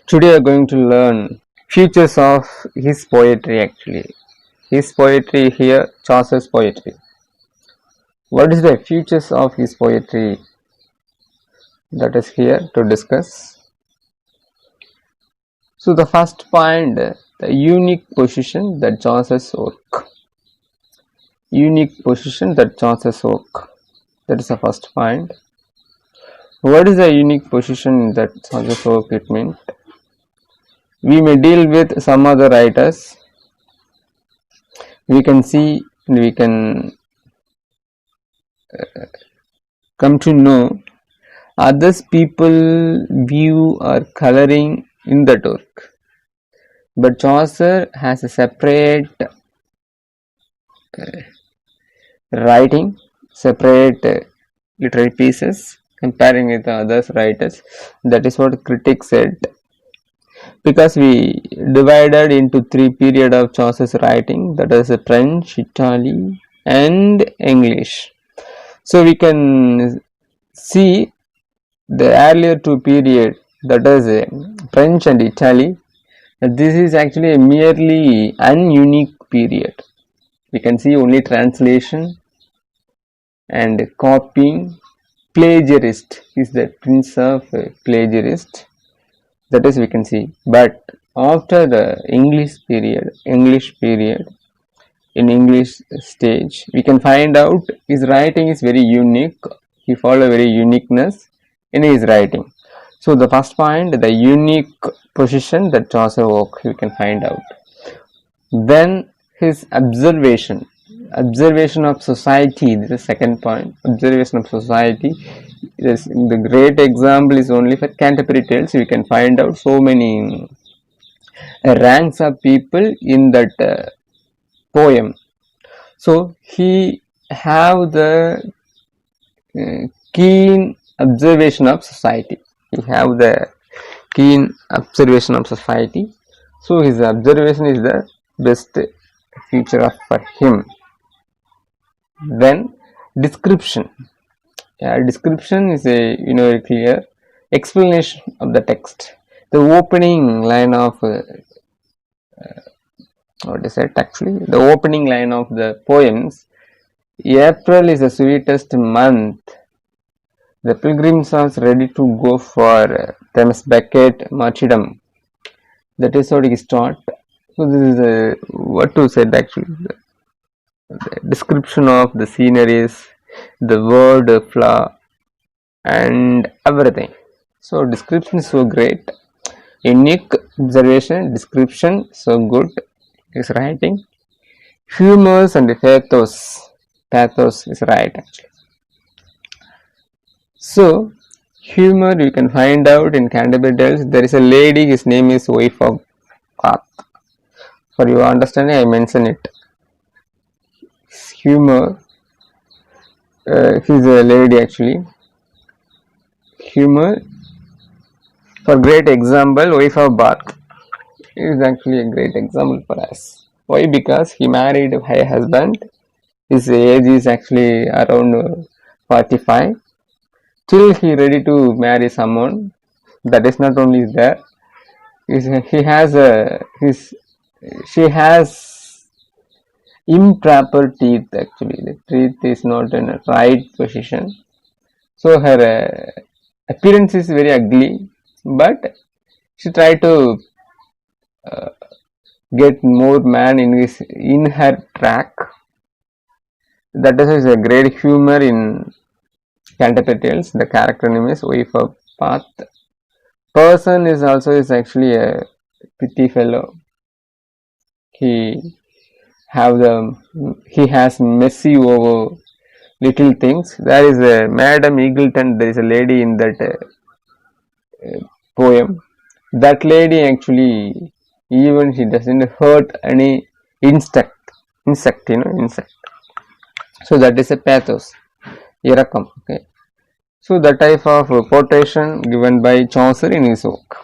Today we are going to learn features of his poetry actually. His poetry here, Chaucer's poetry. What is the features of his poetry? That is here to discuss. So the first point, the unique position that Chaucer's work. Unique position that Chaucer's work. That is the first point. What is the unique position that Chaucer's work it means? We may deal with some other writers. We can see and we can come to know others people view or coloring in that work. But Chaucer has a separate writing, separate literary pieces comparing with the other writers. That is what critics said. Because we divided into three periods of Chaucer's writing, that is French, Italy, and English. So we can see the earlier two periods, that is French and Italy. This is actually a merely ununique period. We can see only translation and copying. Plagiarist is the prince of plagiarist. That is we can see. But after the English period, in English stage, we can find out his writing is very unique. He follow very uniqueness in his writing. So the first point, the unique position that Chaucer work, we can find out. Then his observation of society. This is the second point. Observation of society. The great example is only for Canterbury Tales. We can find out so many ranks of people in that poem. So he have the keen observation of society. He have the keen observation of society. So his observation is the best feature for him. Then description. Description is a very clear explanation of the text. The opening line of what is it actually? The opening line of the poems. April is the sweetest month. The pilgrims are ready to go for Thames Becket martyrdom. That is how it starts. So this is what to say actually. The description of the sceneries, the word flower, and everything. So description is so great. Unique observation, description so good. Is writing. Humors and pathos. Pathos is right actually. So humor you can find out in Canterbury Tales. There is a lady. His name is Wife of Bath. For your understanding, I mention it. Humor. She's a lady actually. Humor. For great example, Wife of Bath is actually a great example for us. Why? Because he married a husband. His age is actually around 45. Till he ready to marry someone. That is not only there. He has she has improper teeth actually. The teeth is not in a right position. So her appearance is very ugly. But she tried to get more man in her track. That is a great humor in Canterbury Tales. The character name is Wife of Bath. Person is actually a pity fellow. He has messy over little things. There is a Madam Eagleton. There is a lady in that poem. That lady actually, even she doesn't hurt any insect. So that is a pathos. Irakam. Okay. So the type of quotation given by Chaucer in his work.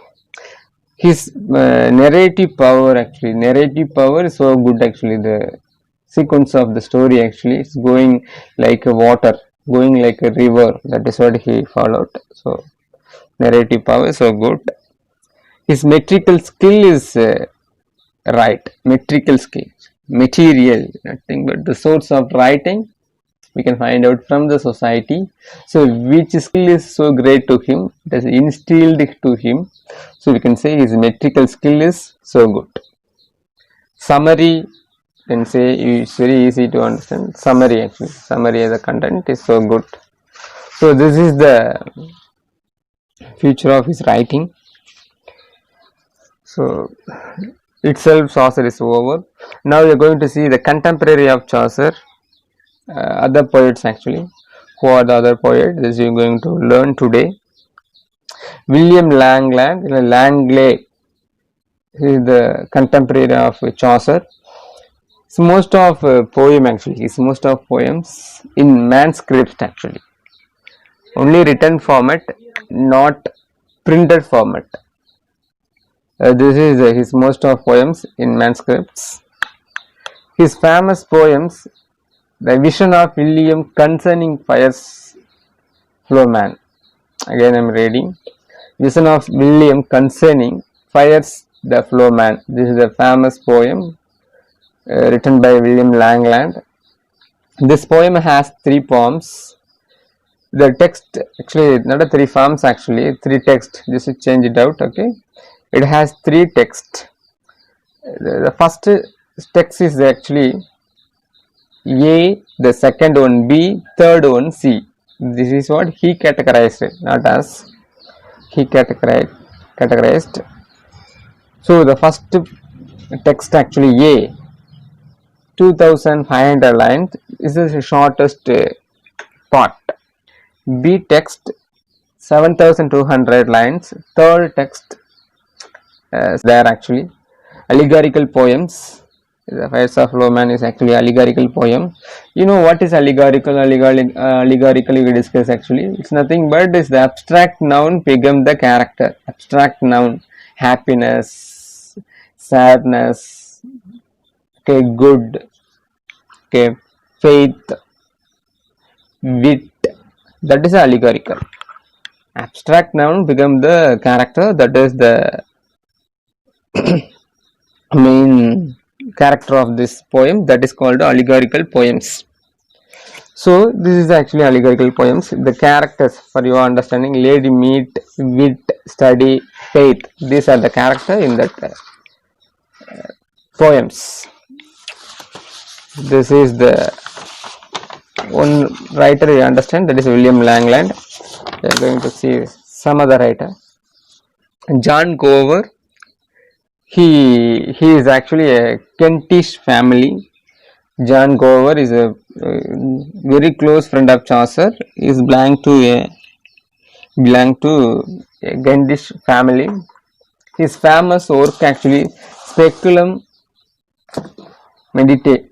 His narrative power is so good actually. The sequence of the story actually is going like a water, going like a river. That is what he followed. So narrative power is so good. His metrical skill is right. Metrical skill, material, nothing but the source of writing we can find out from the society. So which skill is so great to him, it is instilled to him. So we can say his metrical skill is so good. Summary, can say it's very easy to understand. Summary, actually summary as a content is so good. So this is the future of his writing. So itself Chaucer is over. Now we are going to see the contemporary of Chaucer, other poets actually. Who are the other poets? This you are going to learn today. William Langley is the contemporary of Chaucer. It's most of poem actually. It's most of poems in manuscript actually. Only written format, not printed format. This is his most of poems in manuscripts. His famous poems, The Vision of William Concerning Fire's Flowman. Again I am reading. Vision of William Concerning Fires the Flowman. This is a famous poem written by William Langland. This poem has 3 poems. The text, actually not a 3 forms actually, 3 text, just to change it out, okay. It has 3 text. The first text is actually A, the second one B, third one C. This is what he categorized, not us. He categorized. So the first text actually A, 2500 lines, is the shortest part. B text 7200 lines. Third text there actually allegorical poems. The Fires of Flowman is actually allegorical poem. You know what is allegorical? Allegorical we discuss actually. It's nothing but is the abstract noun become the character. Abstract noun, happiness, sadness, okay, good, okay, faith, wit. That is allegorical. Abstract noun become the character. That is the main character of this poem. That is called allegorical poems. So this is actually allegorical poems. The characters, for your understanding, lady, meet, wit, study, faith. These are the character in that poems. This is the one writer you understand, that is William Langland. We are going to see some other writer. John Gower. He is actually a Kentish family. John Gower is a very close friend of Chaucer. He is belong to a Kentish family. His famous work actually Speculum Meditandis.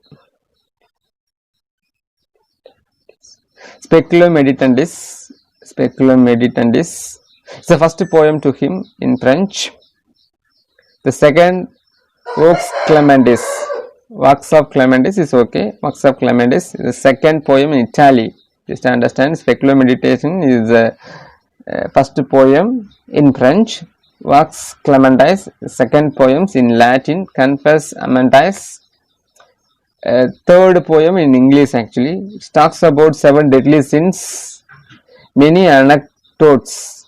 It's the first poem to him in French. The second, Works of Clementis is okay. Works of Clementis is the second poem in Italy. Just understand, Speculum Meditation is the first poem in French. Works Clementis, second poems in Latin. Confess Amantis. Third poem in English actually. It talks about 7 deadly sins. Many anecdotes.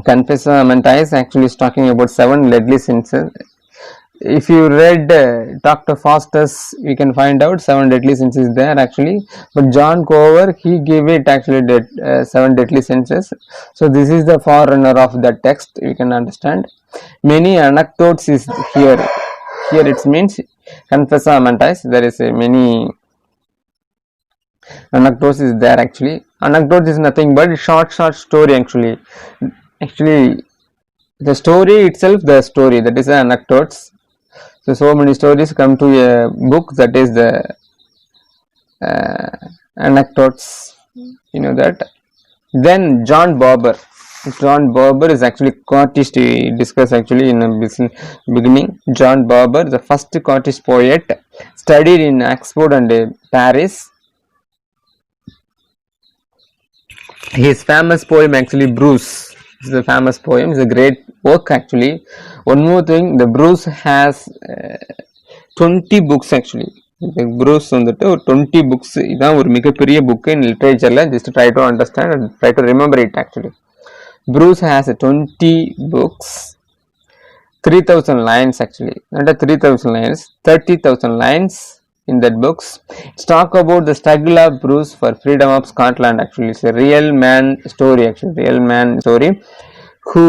Confessor Amantis actually is talking about 7 deadly sins. If you read Dr. Faustus, you can find out 7 deadly sins is there actually. But John Gower, he gave it actually 7 deadly sins. So this is the forerunner of that text. You can understand. Many anecdotes is here. Here it means Confessor Amantis. There is many anecdotes is there actually. Anecdote is nothing but short story actually. Actually, the story itself, that is the anecdotes. So many stories come to a book, that is the anecdotes. You know that. Then John Barber is actually Scottish. We discuss actually in the beginning. John Barber, the first Scottish poet, studied in Oxford and Paris. His famous poem actually Bruce. This is a famous poem. It's a great work actually. One more thing, the Bruce has 20 books actually. The Bruce வந்துட்டு ஒரு 20 books. இதான் ஒரு மிகப்பெரிய book in literature. Just try to understand and try to remember it actually. Bruce has 20 books, 3,000 lines actually. Not 3,000 lines, 30,000 lines in that books. It's talk about the struggle of Bruce for freedom of Scotland actually. It's a real man story actually. Real man story who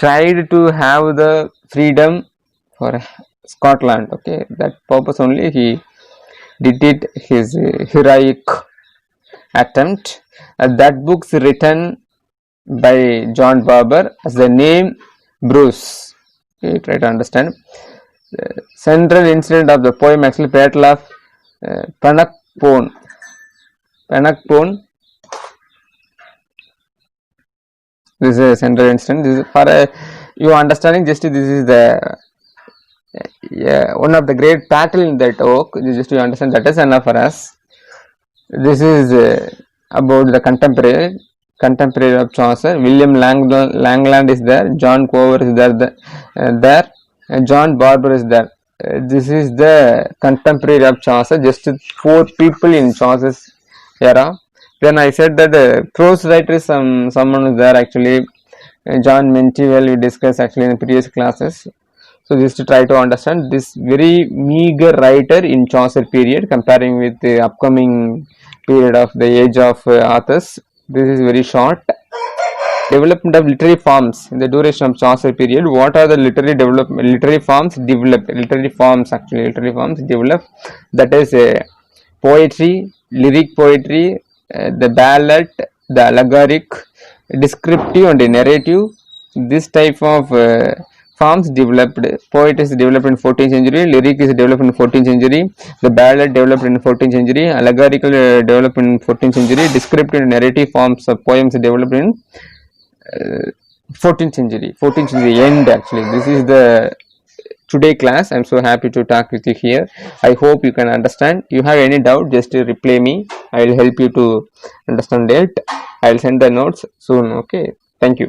tried to have the freedom for Scotland. Okay, that purpose only he did it, his heroic attempt. That book's written by John Barber as the name Bruce. Okay, try to understand. Central incident of the poem actually battle of Bannockburn. This is a central incident. This is for your understanding. Just this is the one of the great battle in that work. Just to understand, that is enough for us. This is about the contemporary of Chaucer. William Langland is there. John Cover is there. John Barber is there. This is the contemporary of Chaucer. Just 4 people in Chaucer's era. Then I said that prose writer is someone is there actually. John Mentewell we discussed actually in previous classes. So just to try to understand this very meager writer in Chaucer period comparing with the upcoming period of the age of authors. This is very short. Development of literary forms in the duration of Chaucer period. What are the literary forms developed? Literary forms develop. That is poetry, lyric poetry, the ballad, the allegoric, descriptive and narrative. This type of forms developed. Poet is developed in 14th century, lyric is developed in 14th century, the ballad developed in 14th century, allegorical developed in 14th century, descriptive and narrative forms of poems developed in 14th century end actually. This is the today class. I'm so happy to talk with you here. I hope you can understand. You have any doubt, just reply me. I will help you to understand it. I will send the notes soon. Okay, thank you.